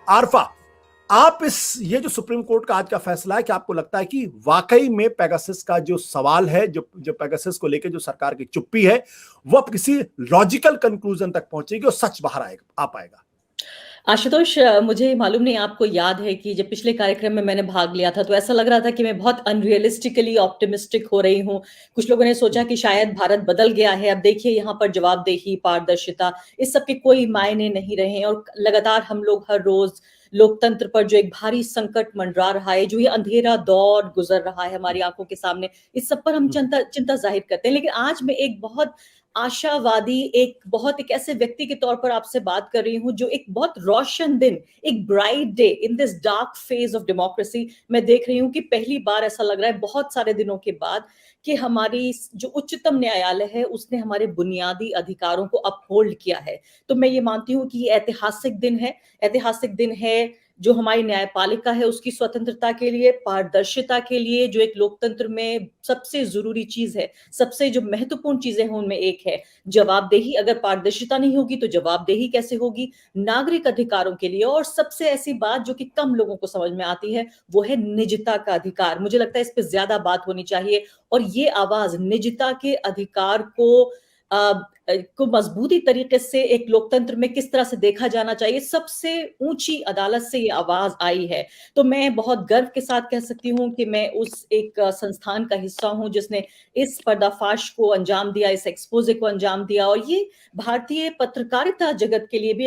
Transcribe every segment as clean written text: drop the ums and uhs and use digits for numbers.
आरफा, आप ये जो सुप्रीम कोर्ट का आज का फैसला है, कि आपको लगता है कि वाकई में पेगासस का जो सवाल है, जो पेगासस को लेकर जो सरकार की चुप्पी है, वो अब किसी लॉजिकल कंक्लूजन तक पहुंचेगी और सच बाहर आ पाएगा? आशुतोष, मुझे मालूम नहीं आपको याद है कि जब पिछले कार्यक्रम में मैंने भाग लिया था तो ऐसा लग रहा था कि मैं बहुत अनरियलिस्टिकली ऑप्टिमिस्टिक हो रही हूँ। कुछ लोगों ने सोचा कि शायद भारत बदल गया है। अब देखिए यहाँ पर जवाबदेही, पारदर्शिता, इस सब के कोई मायने नहीं रहे और लगातार हम लोग हर रोज लोकतंत्र पर जो एक भारी संकट मंडरा रहा है, जो ये अंधेरा दौर गुजर रहा है हमारी आंखों के सामने, इस सब पर हम चिंता चिंता जाहिर करते हैं। लेकिन आज मैं एक बहुत आशावादी, एक ऐसे व्यक्ति के तौर पर आपसे बात कर रही हूं जो एक बहुत रोशन दिन, एक bright day in this dark phase of democracy मैं देख रही हूं कि पहली बार ऐसा लग रहा है बहुत सारे दिनों के बाद कि हमारी जो उच्चतम न्यायालय है उसने हमारे बुनियादी अधिकारों को अपहोल्ड किया है। तो मैं ये मानती हूँ कि ये ऐतिहासिक दिन है। ऐतिहासिक दिन है जो हमारी न्यायपालिका है उसकी स्वतंत्रता के लिए, पारदर्शिता के लिए, जो एक लोकतंत्र में सबसे जरूरी चीज है, सबसे जो महत्वपूर्ण चीजें हैं उनमें एक है जवाबदेही। अगर पारदर्शिता नहीं होगी तो जवाबदेही कैसे होगी नागरिक अधिकारों के लिए? और सबसे ऐसी बात जो कि कम लोगों को समझ में आती है वो है निजता का अधिकार। मुझे लगता है इस पर ज्यादा बात होनी चाहिए और ये आवाज निजता के अधिकार को मजबूती तरीके से एक लोकतंत्र में किस तरह से देखा जाना चाहिए, सबसे ऊंची अदालत से ये आवाज आई है। तो मैं बहुत गर्व के साथ कह सकती हूँ कि मैं उस एक संस्थान का हिस्सा हूँ जिसने इस पर्दाफाश को अंजाम दिया, इस एक्सपोजे को अंजाम दिया। और ये भारतीय पत्रकारिता जगत के लिए भी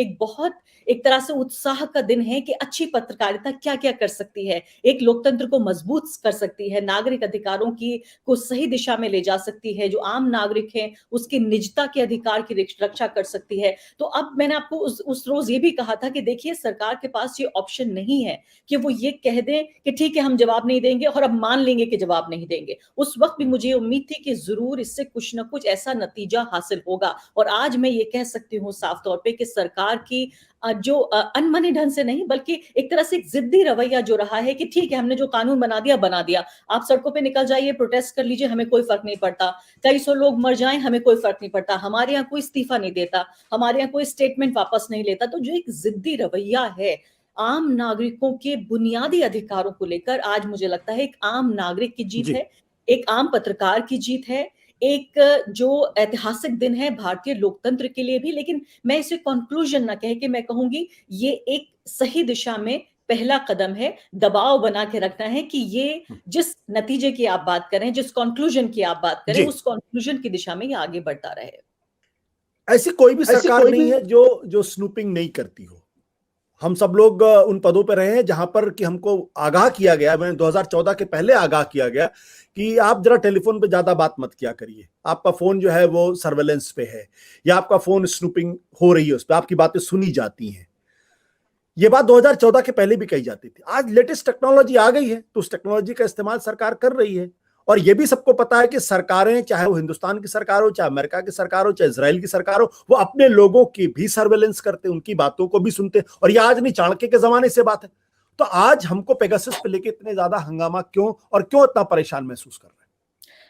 एक तरह से उत्साह का दिन है कि अच्छी पत्रकारिता क्या क्या कर सकती है, एक लोकतंत्र को मजबूत कर सकती है, नागरिक अधिकारों की को सही दिशा में ले जा सकती है, जो आम नागरिक है उसकी निजता के अधिकार की रक्षा कर सकती है। तो अब मैंने आपको उस रोज ये भी कहा था कि देखिए सरकार के पास ये ऑप्शन नहीं है कि वो ये कह दें कि ठीक है हम जवाब नहीं देंगे और अब मान लेंगे कि जवाब नहीं देंगे। उस वक्त भी मुझे उम्मीद थी कि जरूर इससे कुछ ना कुछ ऐसा नतीजा हासिल होगा। और आज मैं ये कह सकती हूँ साफ तौर पे कि सरकार की जो अनमने ढंग से नहीं बल्कि एक तरह से एक जिद्दी रवैया जो रहा है कि ठीक है हमने जो कानून बना दिया, आप सड़कों पे निकल जाइए, प्रोटेस्ट कर लीजिए, हमें कोई फर्क नहीं पड़ता, कई सौ लोग मर जाएं हमें कोई फर्क नहीं पड़ता, हमारे यहाँ कोई इस्तीफा नहीं देता, हमारे यहाँ कोई स्टेटमेंट वापस नहीं लेता। तो जो एक जिद्दी रवैया है आम नागरिकों के बुनियादी अधिकारों को लेकर, आज मुझे लगता है एक आम नागरिक की जीत है, एक आम पत्रकार की जीत है, एक जो ऐतिहासिक दिन है भारतीय लोकतंत्र के लिए भी। लेकिन मैं इसे कंक्लूजन ना कह के मैं कहूंगी ये एक सही दिशा में पहला कदम है। दबाव बना के रखना है कि ये जिस नतीजे की आप बात करें, जिस कंक्लूजन की आप बात करें, उस कंक्लूजन की दिशा में ये आगे बढ़ता रहे। ऐसी कोई भी सरकार नहीं है जो स्नूपिंग नहीं करती हो। हम सब लोग उन पदों पर रहे हैं जहां पर कि हमको आगाह किया गया, मैंने 2014 के पहले आगाह किया गया कि आप जरा टेलीफोन पे ज्यादा बात मत किया करिए, आपका फोन जो है वो सर्वेलेंस पे है या आपका फोन स्नूपिंग हो रही है, उस पर आपकी बातें सुनी जाती हैं। ये बात 2014 के पहले भी कही जाती थी। आज लेटेस्ट टेक्नोलॉजी आ गई है तो उस टेक्नोलॉजी का इस्तेमाल सरकार कर रही है। और ये भी सबको पता है कि सरकारें, चाहे वो हिंदुस्तान की सरकार हो, चाहे अमेरिका की सरकार हो, चाहे इजराइल की सरकार हो, वो अपने लोगों की भी सर्वेलेंस करते, उनकी बातों को भी सुनते। और ये आज नहीं, चाणक्य के जमाने से बात है। तो आज हमको पेगासस पे लेके इतने ज्यादा हंगामा क्यों, और क्यों इतना परेशान महसूस कर रहे हैं?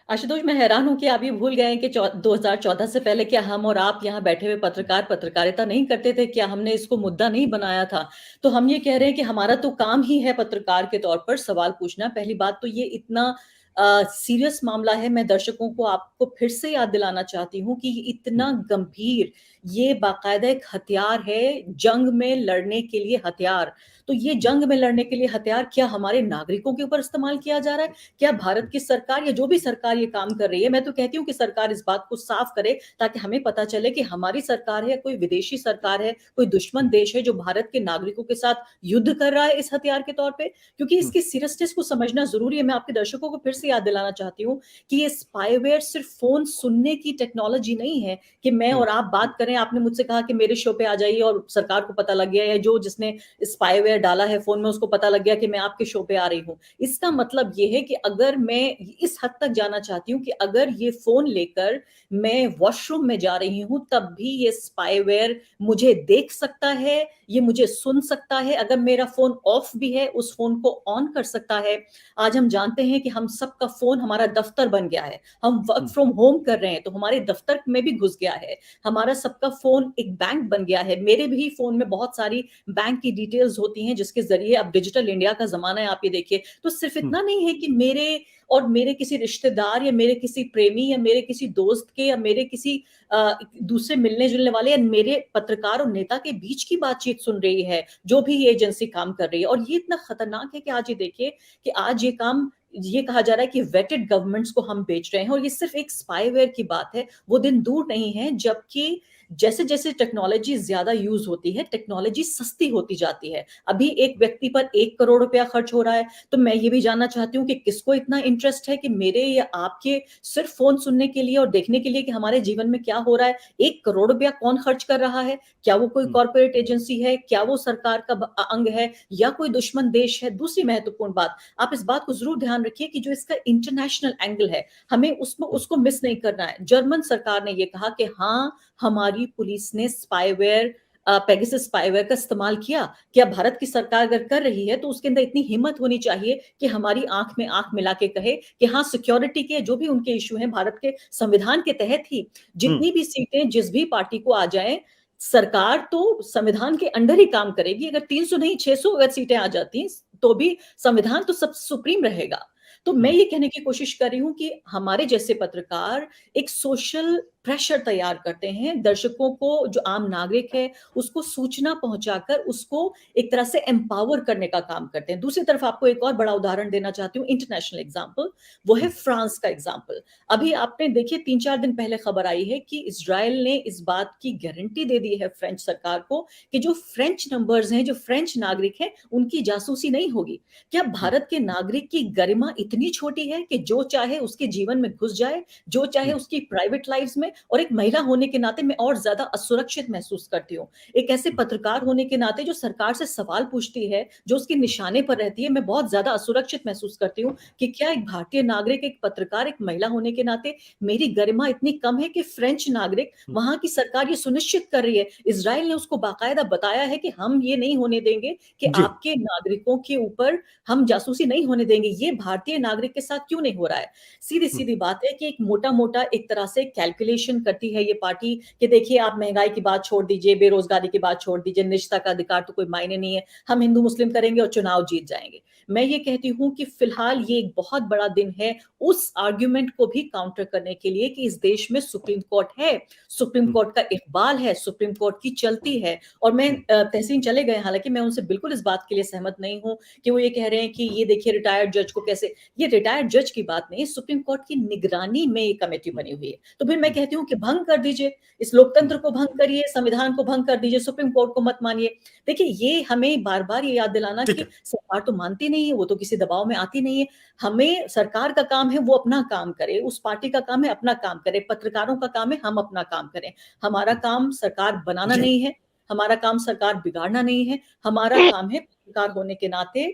आशुतोष, मैं हैरान हूं कि आप ये भूल गए हैं कि 2014 से पहले क्या हम और आप यहाँ बैठे हुए पत्रकार पत्रकारिता नहीं करते थे? क्या हमने इसको मुद्दा नहीं बनाया था? तो हम ये कह रहे हैं कि हमारा तो काम ही है पत्रकार के तौर पर सवाल पूछना। पहली बात तो ये इतना सीरियस मामला है। मैं दर्शकों को आपको फिर से याद दिलाना चाहती हूँ कि इतना गंभीर, ये बाकायदा एक हथियार है, जंग में लड़ने के लिए हथियार। तो ये जंग में लड़ने के लिए हथियार क्या हमारे नागरिकों के ऊपर इस्तेमाल किया जा रहा है? क्या भारत की सरकार या जो भी सरकार ये काम कर रही है, मैं तो कहती हूँ कि सरकार इस बात को साफ करे ताकि हमें पता चले कि हमारी सरकार है या कोई विदेशी सरकार है, कोई दुश्मन देश है जो भारत के नागरिकों के साथ युद्ध कर रहा है इस हथियार के तौर पे। क्योंकि इसकी सीरियसनेस को समझना जरूरी है। मैं आपके दर्शकों को फिर से याद दिलाना चाहती हूँ कि ये स्पाईवेयर सिर्फ फोन सुनने की टेक्नोलॉजी नहीं है कि मैं और आप बात करें, आपने मुझसे कहा कि मेरे शो पे आ जाइए और सरकार को पता लग गया, या जो जिसने स्पाईवेयर डाला है फोन में उसको पता लग गया कि मैं आपके शो पे आ रही हूँ। इसका मतलब ये है कि अगर मैं इस हद तक जाना चाहती हूँ कि अगर ये फोन लेकर मैं वॉशरूम में जा रही हूँ तब भी ये स्पाईवेयर मुझे देख सकता है, ये मुझे सुन सकता है, अगर मेरा फोन ऑफ भी है उस फोन को ऑन कर सकता है। आज हम जानते हैं कि हम सबका फोन हमारा दफ्तर बन गया है, हम वर्क फ्रॉम होम कर रहे हैं तो हमारे दफ्तर में भी घुस गया है, हमारा सब सबका फोन एक बैंक बन गया है। मेरे भी फोन में बहुत सारी बैंक की डिटेल्स होती हैं जिसके जरिए, अब डिजिटल इंडिया का जमाना है, आप ये देखिए। तो सिर्फ इतना नहीं है कि मेरे और मेरे किसी रिश्तेदार या मेरे किसी प्रेमी या मेरे किसी दोस्त के या मेरे किसी दूसरे मिलने जुलने वाले या मेरे पत्रकार और नेता के बीच की बातचीत सुन रही है जो भी ये एजेंसी काम कर रही है। और ये इतना खतरनाक है कि आज ये देखिए कि आज ये काम, ये कहा जा रहा है कि वेटेड गवर्नमेंट्स को हम बेच रहे हैं, और ये सिर्फ एक स्पाईवेयर की बात है। वो दिन दूर नहीं है जबकि जैसे जैसे टेक्नोलॉजी ज्यादा यूज होती है, टेक्नोलॉजी सस्ती होती जाती है। अभी एक व्यक्ति पर 1 करोड़ रुपया खर्च हो रहा है, तो मैं ये भी जानना चाहती हूँ कि किसको इतना इंटरेस्ट है कि मेरे या आपके सिर्फ फोन सुनने के लिए और देखने के लिए कि हमारे जीवन में क्या हो रहा है 1 करोड़ रुपया कौन खर्च कर रहा है? क्या वो कोई कॉर्पोरेट एजेंसी है? क्या वो सरकार का अंग है या कोई दुश्मन देश है? दूसरी महत्वपूर्ण बात, आप इस बात को जरूर ध्यान रखिए कि जो इसका इंटरनेशनल एंगल है, हमें उसको मिस नहीं करना है। जर्मन सरकार ने यह कहा कि हाँ, हमारी पुलिस ने स्पाईवेयर, पेगासस स्पाईवेयर का इस्तेमाल किया। क्या भारत की सरकार अगर कर रही है तो उसके अंदर इतनी हिम्मत होनी चाहिए कि हमारी आंख में आंख मिला के कहे कि हाँ, सिक्योरिटी के जो भी उनके इशू हैं भारत के संविधान के तहत ही जितनी भी सीटें जिस भी पार्टी को आ जाएं, सरकार तो संविधान के अंडर ही काम करेगी। अगर 300 नहीं 600 अगर सीटें आ जाती तो भी संविधान तो सब सुप्रीम रहेगा। तो मैं ये कहने की कोशिश कर रही हूं कि हमारे जैसे पत्रकार एक सोशल प्रेशर तैयार करते हैं, दर्शकों को, जो आम नागरिक है, उसको सूचना पहुंचाकर उसको एक तरह से एम्पावर करने का काम करते हैं। दूसरी तरफ आपको एक और बड़ा उदाहरण देना चाहती हूँ, इंटरनेशनल एग्जाम्पल, वो है फ्रांस का एग्जाम्पल। अभी आपने देखिए 3-4 दिन पहले खबर आई है कि इजराइल ने इस बात की गारंटी दे दी है फ्रेंच सरकार को कि जो फ्रेंच नंबर्स हैं, जो फ्रेंच नागरिक हैं, उनकी जासूसी नहीं होगी। क्या भारत के नागरिक की गरिमा इतनी छोटी है कि जो चाहे उसके जीवन में घुस जाए, जो चाहे उसकी प्राइवेट लाइफ में? और एक महिला होने के नाते मैं और ज्यादा असुरक्षित महसूस करती हूँ। एक ऐसे पत्रकार होने के नाते जो सरकार से सवाल पूछती है, जो उसके निशाने पर रहती है, मैं बहुत ज्यादा असुरक्षित महसूस करती हूँ कि क्या एक भारतीय नागरिक, एक पत्रकार, एक महिला होने के नाते मेरी गरिमा इतनी कम है कि फ्रेंच नागरिक, वहां की सरकार ये सुनिश्चित कर रही है, इजराइल ने उसको बाकायदा बताया है कि हम ये नहीं होने देंगे कि आपके नागरिकों के ऊपर हम जासूसी नहीं होने देंगे। ये भारतीय नागरिक के साथ क्यों नहीं हो रहा है? सीधी सीधी बात है कि एक मोटा मोटा एक तरह से कैलकुलेशन करती है ये पार्टी कि देखिए, आप महंगाई की बात छोड़ दीजिए, बेरोजगारी की बात छोड़ दीजिए, निजता का अधिकार तो कोई मायने नहीं है, हम हिंदू मुस्लिम करेंगे और चुनाव जीत जाएंगे। मैं ये कहती हूं कि फिलहाल ये एक बहुत बड़ा दिन है उस आर्ग्यूमेंट को भी काउंटर करने के लिए कि इस देश में सुप्रीम कोर्ट है, सुप्रीम कोर्ट का इकबाल है, सुप्रीम कोर्ट की चलती है। और मैं तहसीन चले गए, हालांकि मैं उनसे बिल्कुल इस बात के लिए सहमत नहीं हूं कि वो ये कह रहे हैं कि ये देखिए रिटायर्ड जज को कैसे, ये रिटायर्ड जज की बात नहीं, सुप्रीम कोर्ट की निगरानी में ये कमेटी बनी हुई है। तो फिर मैं कहती हूँ कि भंग कर दीजिए, इस लोकतंत्र को भंग करिए, संविधान को भंग कर दीजिए, सुप्रीम कोर्ट को मत मानिए। देखिए, ये हमें बार बार ये याद दिलाना कि सरकार तो मानती नहीं है, वो तो किसी दबाव में आती नहीं है। हमें, सरकार का काम है वो अपना काम करे, उस पार्टी का काम है अपना काम करे, पत्रकारों का काम है हम अपना काम करें। हमारा काम सरकार बनाना नहीं है, हमारा काम सरकार बिगाड़ना नहीं है, हमारा काम है पत्रकार होने के नाते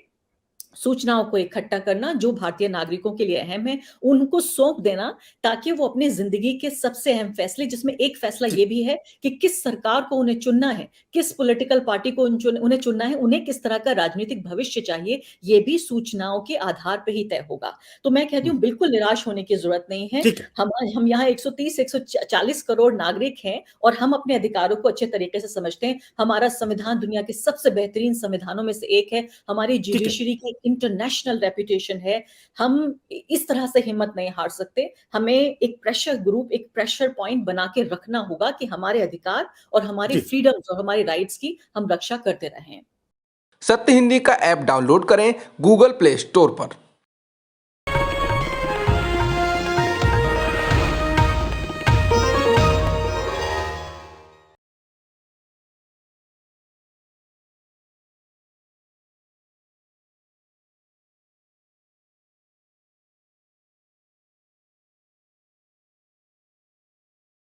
सूचनाओं को इकट्ठा करना जो भारतीय नागरिकों के लिए अहम है, उनको सौंप देना ताकि वो अपनी जिंदगी के सबसे अहम फैसले, जिसमें एक फैसला ये भी है कि किस सरकार को उन्हें चुनना है, किस पॉलिटिकल पार्टी को उन्हें चुनना है, उन्हें किस तरह का राजनीतिक भविष्य चाहिए, ये भी सूचनाओं के आधार पर ही तय होगा। तो मैं कहती हूँ बिल्कुल निराश होने की जरूरत नहीं है। हम यहाँ 130-140 करोड़ नागरिक हैं और हम अपने अधिकारों को अच्छे तरीके से समझते हैं। हमारा संविधान दुनिया के सबसे बेहतरीन संविधानों में से एक है, हमारी जुडिशरी की इंटरनेशनल रेपुटेशन है। हम इस तरह से हिम्मत नहीं हार सकते। हमें एक प्रेशर ग्रुप, एक प्रेशर पॉइंट बना के रखना होगा कि हमारे अधिकार और हमारी फ्रीडम्स और हमारी राइट्स की हम रक्षा करते रहें। सत्य हिंदी का ऐप डाउनलोड करें गूगल प्ले स्टोर पर।